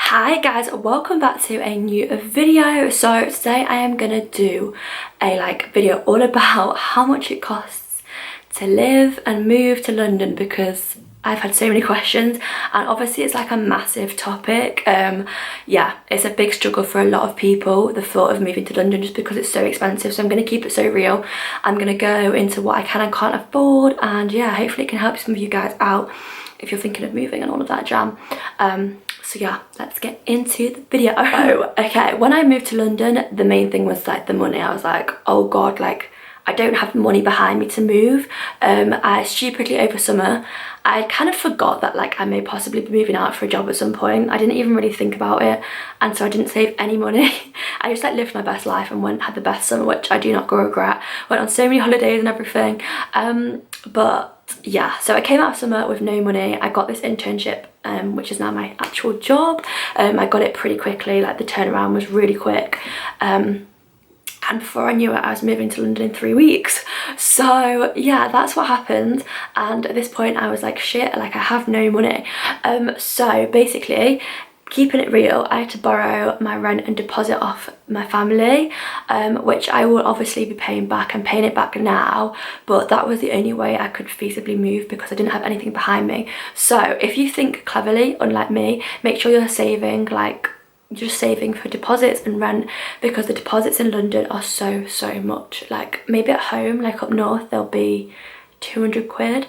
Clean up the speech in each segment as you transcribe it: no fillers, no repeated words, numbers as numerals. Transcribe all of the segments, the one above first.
Hi guys, welcome back to a new video. So today I am gonna do a video all about how much it costs to live and move to London, because I've had so many questions and obviously it's like a massive topic. Yeah, it's a big struggle for a lot of people, the thought of moving to London, just because it's so expensive. So I'm going to keep it so real. I'm going to go into what I can and can't afford, and yeah, hopefully it can help some of you guys out if you're thinking of moving and all of that jam. So yeah, let's get into the video. Oh, okay, when I moved to London, the main thing was like the money. I was like, oh god, like I don't have money behind me to move. I stupidly over summer, I kind of forgot that like I may possibly be moving out for a job at some point. I didn't even really think about it, and so I didn't save any money. I just like lived my best life and had the best summer, which I do not regret. Went on so many holidays and everything. But yeah, so I came out of summer with no money. I got this internship, which is now my actual job. I got it pretty quickly, like the turnaround was really quick. And before I knew it, I was moving to London in 3 weeks. So yeah, that's what happened. And at this point I was like, shit, like I have no money. So basically, keeping it real, I had to borrow my rent and deposit off my family, which I will obviously be paying back. I'm paying it back now, but that was the only way I could feasibly move because I didn't have anything behind me. So if you think cleverly, unlike me, make sure you're saving, like just saving for deposits and rent, because the deposits in London are so much. Like maybe at home, like up north, they'll be 200 quid.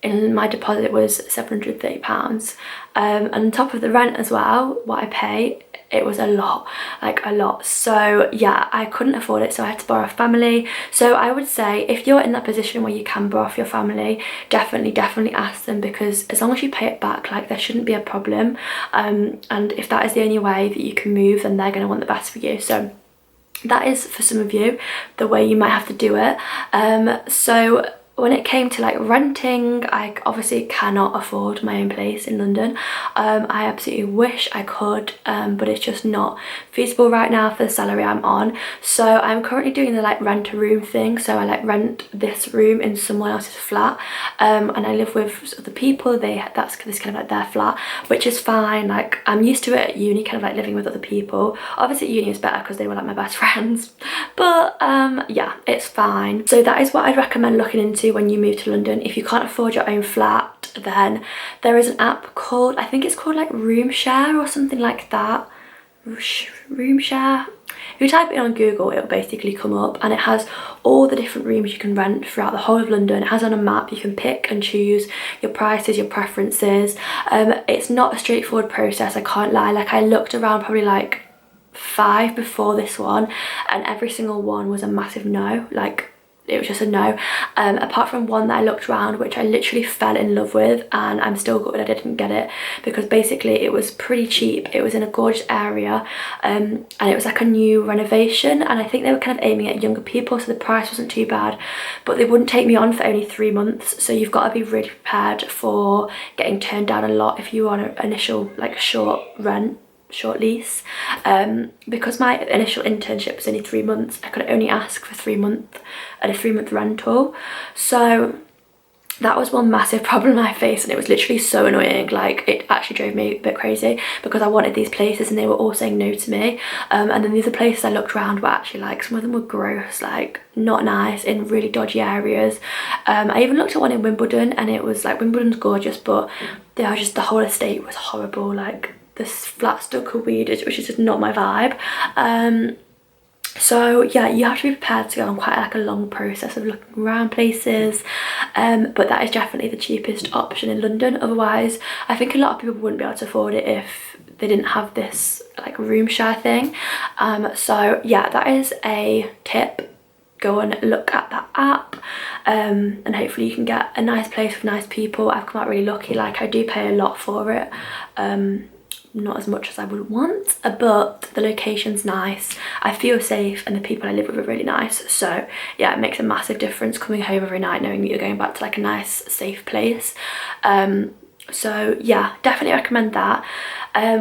And my deposit was £730. And on top of the rent as well, what I pay, it was a lot, like a lot. So yeah, I couldn't afford it, so I had to borrow family. So I would say if you're in that position where you can borrow off your family, definitely ask them, because as long as you pay it back, like there shouldn't be a problem. And if that is the only way that you can move, then they're going to want the best for you. So that is, for some of you, the way you might have to do it. So when it came to like renting, I obviously cannot afford my own place in London. I absolutely wish I could, but it's just not feasible right now for the salary I'm on. So I'm currently doing the like rent a room thing. So I like rent this room in someone else's flat, and I live with other people. That's kind of like their flat, which is fine. Like I'm used to it at uni, kind of like living with other people. Obviously at uni is better because they were like my best friends, but yeah, it's fine. So that is what I'd recommend looking into when you move to London. If you can't afford your own flat, then there is an app called, I think it's called like Room Share or something like that. Room Share. If you type it in on Google, it'll basically come up, and it has all the different rooms you can rent throughout the whole of London. It has on a map, you can pick and choose your prices, your preferences. It's not a straightforward process, I can't lie. Like I looked around probably like 5 before this one, and every single one was a massive no. Like it was just a no, apart from one that I looked around, which I literally fell in love with, and I'm still gutted I didn't get it, because basically it was pretty cheap. It was in a gorgeous area, and it was like a new renovation, and I think they were kind of aiming at younger people, so the price wasn't too bad, but they wouldn't take me on for only 3 months. So you've got to be really prepared for getting turned down a lot if you want an initial like short lease. Because my initial internship was only 3 months, I could only ask for 3 month rental. So that was one massive problem I faced, and it was literally so annoying. Like it actually drove me a bit crazy, because I wanted these places and they were all saying no to me. And then the other places I looked around were actually like, some of them were gross, like not nice, in really dodgy areas. I even looked at one in Wimbledon, and it was like, Wimbledon's gorgeous, but they are just, the whole estate was horrible. Like this flat stuck with weed, which is just not my vibe. So yeah, you have to be prepared to go on quite like a long process of looking around places, but that is definitely the cheapest option in London. Otherwise, I think a lot of people wouldn't be able to afford it if they didn't have this like room share thing. So yeah, that is a tip. Go and look at that app, and hopefully you can get a nice place with nice people. I've come out really lucky. Like I do pay a lot for it, not as much as I would want, but the location's nice, I feel safe, and the people I live with are really nice. So yeah, it makes a massive difference coming home every night knowing that you're going back to like a nice safe place. So yeah, definitely recommend that.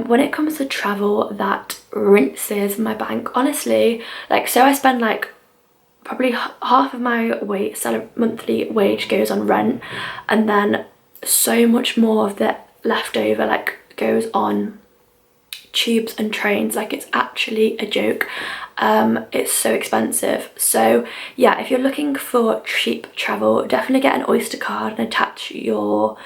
When it comes to travel, that rinses my bank, honestly. Like, so I spend like probably half of my monthly wage goes on rent, and then so much more of the leftover like goes on tubes and trains. Like, it's actually a joke. It's so expensive. So yeah, if you're looking for cheap travel, definitely get an Oyster card and attach your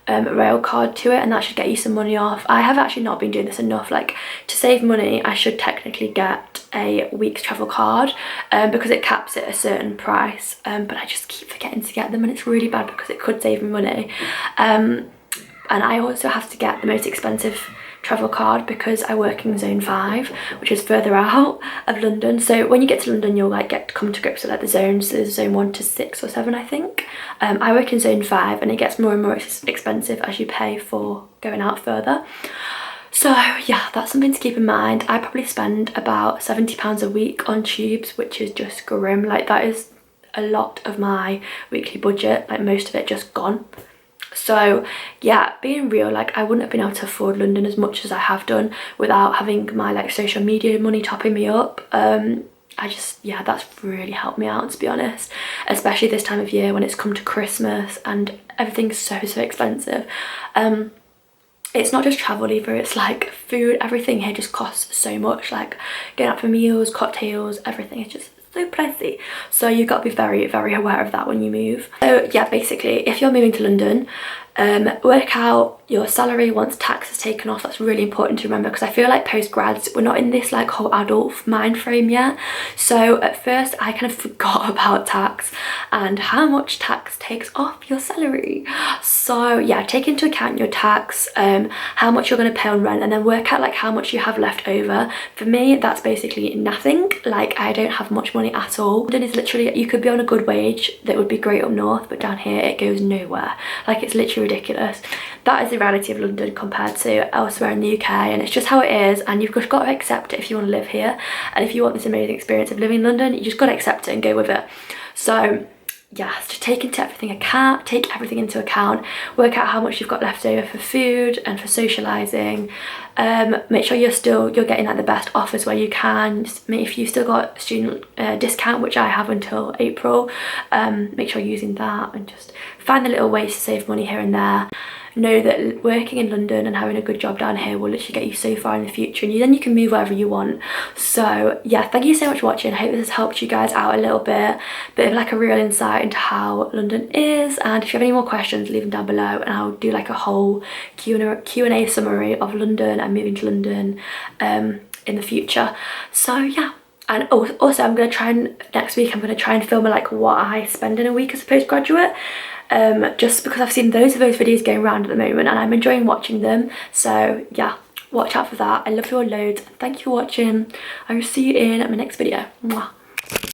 rail card to it, and that should get you some money off. I have actually not been doing this enough. Like, to save money, I should technically get a week's travel card because it caps at a certain price, but I just keep forgetting to get them, and it's really bad because it could save me money. And I also have to get the most expensive travel card because I work in zone 5, which is further out of London. So when you get to London, you'll like get to come to grips with like the zones. So there's zone 1 to 6 or 7, I think. I work in zone 5, and it gets more and more expensive as you pay for going out further. So yeah, that's something to keep in mind. I probably spend about £70 a week on tubes, which is just grim. Like, that is a lot of my weekly budget, like most of it just gone. So yeah, being real, like, I wouldn't have been able to afford London as much as I have done without having my like social media money topping me up. I just, yeah, that's really helped me out, to be honest, especially this time of year when it's come to Christmas and everything's so expensive. It's not just travel either, it's like food. Everything here just costs so much, like going out for meals, cocktails, everything is just so pricey. So you've got to be very aware of that when you move. So yeah, basically, if you're moving to London, work out your salary once tax is taken off. That's really important to remember, because I feel like post-grads, we're not in this like whole adult mind frame yet. So at first I kind of forgot about tax and how much tax takes off your salary. So yeah, take into account your tax, how much you're going to pay on rent, and then work out like how much you have left over. For me, that's basically nothing. Like, I don't have much money at all. London is literally, you could be on a good wage that would be great up north, but down here it goes nowhere. Like, it's literally ridiculous. That is the reality of London compared to elsewhere in the UK, and it's just how it is, and you've just got to accept it if you want to live here. And if you want this amazing experience of living in London, you just got to accept it and go with it. So yeah, just take everything into account, work out how much you've got left over for food and for socialising. Make sure you're getting like the best offers where you can. If you've still got student discount, which I have until April, make sure you're using that, and just find the little ways to save money here and there. Know that working in London and having a good job down here will literally get you so far in the future, and then you can move wherever you want. So yeah, thank you so much for watching. I hope this has helped you guys out a little bit of like a real insight into how London is. And if you have any more questions, leave them down below, and I'll do like a whole Q&A summary of London and moving to London in the future. So yeah. And also I'm going to try and, next week I'm going to try and film like what I spend in a week as a postgraduate, just because I've seen those videos going around at the moment and I'm enjoying watching them. So yeah, watch out for that. I love you all loads. Thank you for watching. I will see you in my next video. Mwah.